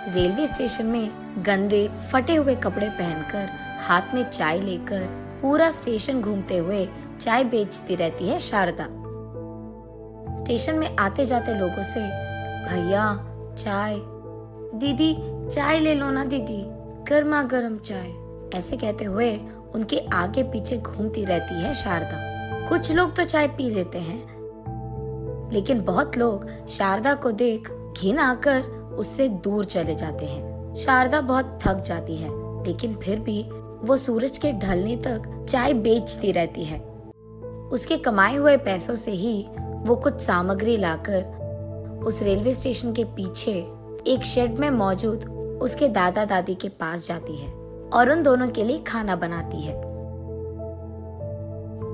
Railway station में गंदे फटे हुए कपड़े पहनकर हाथ में चाय लेकर पूरा स्टेशन घूमते हुए चाय बेचती रहती है शारदा। स्टेशन में आते जाते लोगों से, भैया चाय, दीदी चाय ले लो ना दीदी, गर्मा गर्म चाय, ऐसे कहते हुए उनके आगे पीछे घूमती रहती है शारदा। कुछ लोग तो चाय पी लेते हैं, लेकिन बहुत लोग शारदा को देख घिन आकर उससे दूर चले जाते हैं। शारदा बहुत थक जाती है, लेकिन फिर भी वो सूरज के ढलने तक चाय बेचती रहती है। उसके कमाए हुए पैसों से ही वो कुछ सामग्री लाकर उस रेलवे स्टेशन के पीछे एक शेड में मौजूद उसके दादा दादी के पास जाती है और उन दोनों के लिए खाना बनाती है।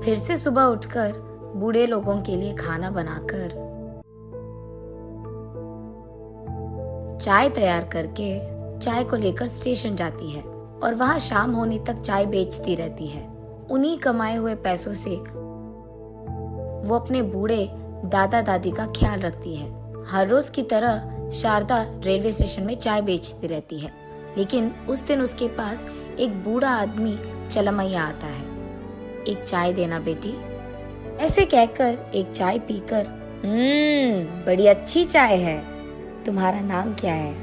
फिर से सुबह उठकर बूढ़े लोगों के लिए खाना बनाकर चाय तैयार करके चाय को लेकर स्टेशन जाती है और वहां शाम होने तक चाय बेचती रहती है। उन्हीं कमाए हुए पैसों से वो अपने बूढ़े दादा दादी का ख्याल रखती है। हर रोज की तरह शारदा रेलवे स्टेशन में चाय बेचती रहती है, लेकिन उस दिन उसके पास एक बूढ़ा आदमी चलमैया आता है। एक चाय देना बेटी, ऐसे कहकर एक चाय पीकर, बड़ी अच्छी चाय है, तुम्हारा नाम क्या है?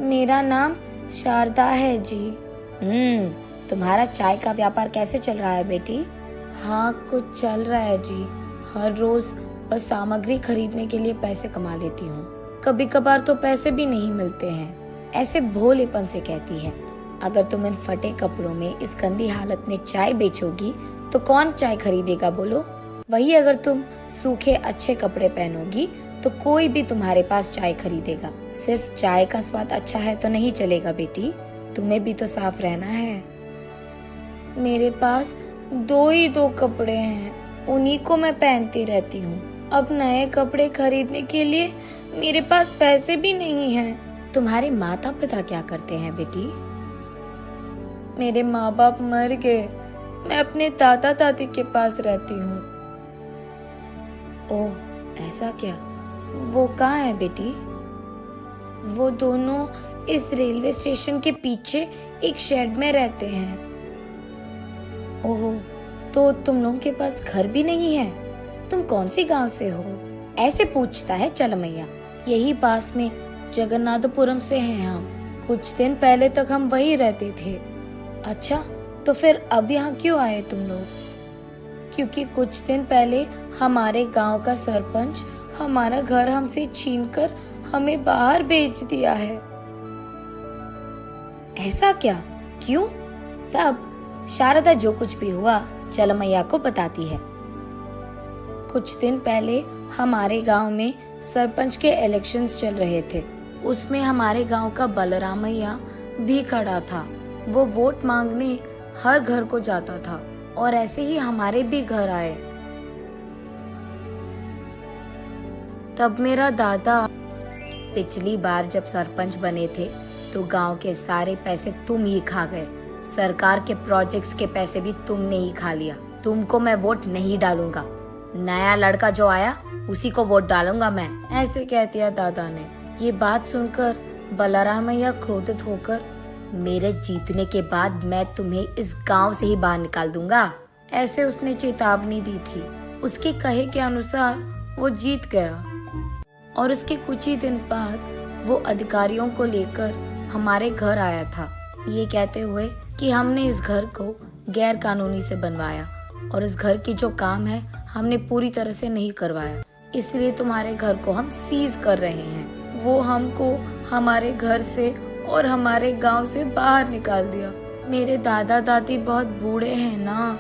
मेरा नाम शारदा है जी। तुम्हारा चाय का व्यापार कैसे चल रहा है बेटी? हाँ कुछ चल रहा है जी, हर रोज बस सामग्री खरीदने के लिए पैसे कमा लेती हूँ, कभी कभार तो पैसे भी नहीं मिलते हैं, ऐसे भोलेपन से कहती है। अगर तुम इन फटे कपड़ों में इस गंदी हालत में चाय बेचोगी तो कौन चाय खरीदेगा बोलो? वही अगर तुम सूखे अच्छे कपड़े पहनोगी तो कोई भी तुम्हारे पास चाय खरीदेगा। सिर्फ चाय का स्वाद अच्छा है तो नहीं चलेगा बेटी, तुम्हें भी तो साफ रहना है। मेरे पास दो कपड़े हैं, उन्हीं को मैं पहनती रहती हूँ। अब नए कपड़े खरीदने के लिए मेरे पास पैसे भी नहीं हैं। तुम्हारे माता पिता क्या करते हैं बेटी? मेरे माँ बाप मर गए, मैं अपने दादा दादी के पास रहती हूँ। ओह ऐसा क्या, वो कहाँ है बेटी? वो दोनों इस रेलवे स्टेशन के पीछे एक शेड में रहते हैं। ओहो, तो तुम लोगों के पास घर भी नहीं है? तुम कौन सी गांव से हो? ऐसे पूछता है चलमैया। यही पास में जगन्नाथपुरम से हैं हम, कुछ दिन पहले तक हम वही रहते थे। अच्छा, तो फिर अब यहाँ क्यों आए तुम लोग? क्योंकि कुछ दिन पहले हमारे गांव का सरपंच हमारा घर हमसे छीनकर हमें बाहर भेज दिया है। ऐसा क्या, क्यों? तब शारदा जो कुछ भी हुआ चलमैया को बताती है। कुछ दिन पहले हमारे गांव में सरपंच के इलेक्शंस चल रहे थे, उसमें हमारे गांव का बलरामैया भी खड़ा था। वो वोट मांगने हर घर को जाता था और ऐसे ही हमारे भी घर आए। तब मेरा दादा, पिछली बार जब सरपंच बने थे तो गांव के सारे पैसे तुम ही खा गए, सरकार के प्रोजेक्ट्स के पैसे भी तुमने ही खा लिया। तुमको मैं वोट नहीं डालूंगा, नया लड़का जो आया उसी को वोट डालूंगा मैं, ऐसे कह दिया दादा ने। ये बात सुनकर बलरामैया क्रोधित होकर, मेरे जीतने के बाद मैं तुम्हें इस गांव से ही बाहर निकाल दूंगा, ऐसे उसने चेतावनी दी थी। उसके कहे के अनुसार वो जीत गया और उसके कुछ ही दिन बाद वो अधिकारियों को लेकर हमारे घर आया था, ये कहते हुए कि हमने इस घर को गैर कानूनी से बनवाया और इस घर की जो काम है हमने पूरी तरह से नहीं करवाया, इसलिए तुम्हारे घर को हम सीज कर रहे हैं। वो हमको हमारे घर से और हमारे गांव से बाहर निकाल दिया। मेरे दादा दादी बहुत बूढ़े हैं ना,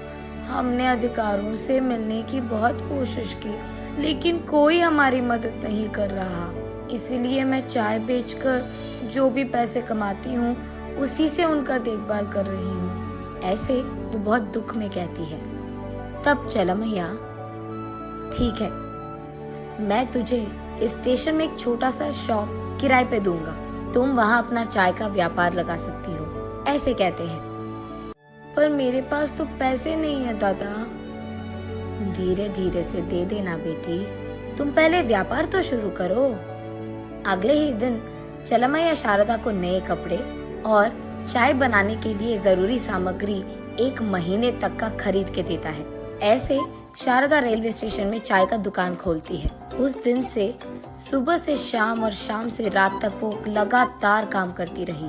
हमने अधिकारों से मिलने की बहुत कोशिश की, लेकिन कोई हमारी मदद नहीं कर रहा। इसीलिए मैं चाय बेचकर जो भी पैसे कमाती हूँ उसी से उनका देखभाल कर रही हूँ, ऐसे वो बहुत दुख में कहती है। तब चलमैया, ठीक है, मैं तुझे इस स्टेशन में एक छोटा सा शॉप किराए पे दूंगा, तुम वहाँ अपना चाय का व्यापार लगा सकती हो, ऐसे कहते हैं। पर मेरे पास तो पैसे नहीं है दादा। धीरे धीरे से दे देना बेटी, तुम पहले व्यापार तो शुरू करो। अगले ही दिन चलमैया शारदा को नए कपड़े और चाय बनाने के लिए जरूरी सामग्री 1 महीने तक का खरीद के देता है। ऐसे शारदा रेलवे स्टेशन में चाय का दुकान खोलती है। उस दिन से सुबह से शाम और शाम से रात तक वो लगातार काम करती रही,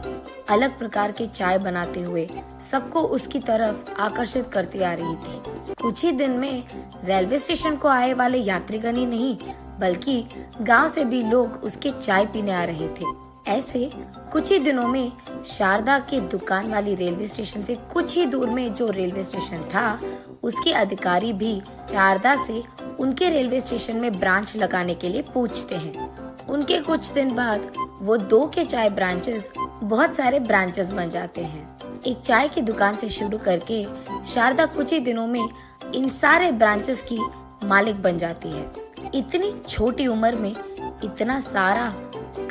अलग प्रकार के चाय बनाते हुए सबको उसकी तरफ आकर्षित करती आ रही थी। कुछ ही दिन में रेलवे स्टेशन को आए वाले यात्रीगण ही नहीं बल्कि गांव से भी लोग उसके चाय पीने आ रहे थे। ऐसे कुछ ही दिनों में शारदा के दुकान वाली रेलवे स्टेशन से कुछ ही दूर में जो रेलवे स्टेशन था, उसके अधिकारी भी शारदा से उनके रेलवे स्टेशन में ब्रांच लगाने के लिए पूछते हैं। उनके कुछ दिन बाद वो 2 के चाय ब्रांचेस बहुत सारे ब्रांचेस बन जाते हैं। एक चाय की दुकान से शुरू करके शारदा कुछ ही दिनों में इन सारे ब्रांचेस की मालिक बन जाती है। इतनी छोटी उम्र में इतना सारा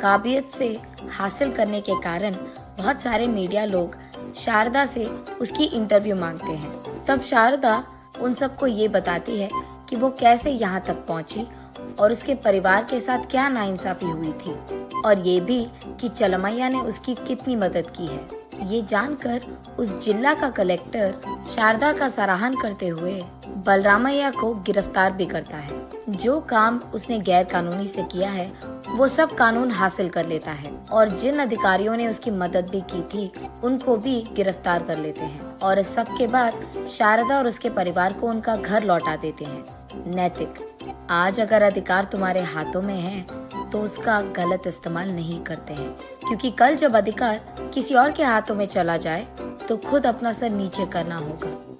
काबिलियत से हासिल करने के कारण बहुत सारे मीडिया लोग शारदा से उसकी इंटरव्यू मांगते हैं। तब शारदा उन सबको ये बताती है कि वो कैसे यहाँ तक पहुँची और उसके परिवार के साथ क्या नाइंसाफी हुई थी, और ये भी कि चलमैया ने उसकी कितनी मदद की है। ये जानकर उस जिला का कलेक्टर शारदा का सराहन करते हुए बलरामैया को गिरफ्तार भी करता है। जो काम उसने गैर कानूनी से किया है वो सब कानून हासिल कर लेता है, और जिन अधिकारियों ने उसकी मदद भी की थी उनको भी गिरफ्तार कर लेते हैं, और इस सब के बाद शारदा और उसके परिवार को उनका घर लौटा देते हैं। नैतिक, आज अगर अधिकार तुम्हारे हाथों में है तो उसका गलत इस्तेमाल नहीं करते हैं, क्योंकि कल जब अधिकार किसी और के हाथों में चला जाए तो खुद अपना सर नीचे करना होगा।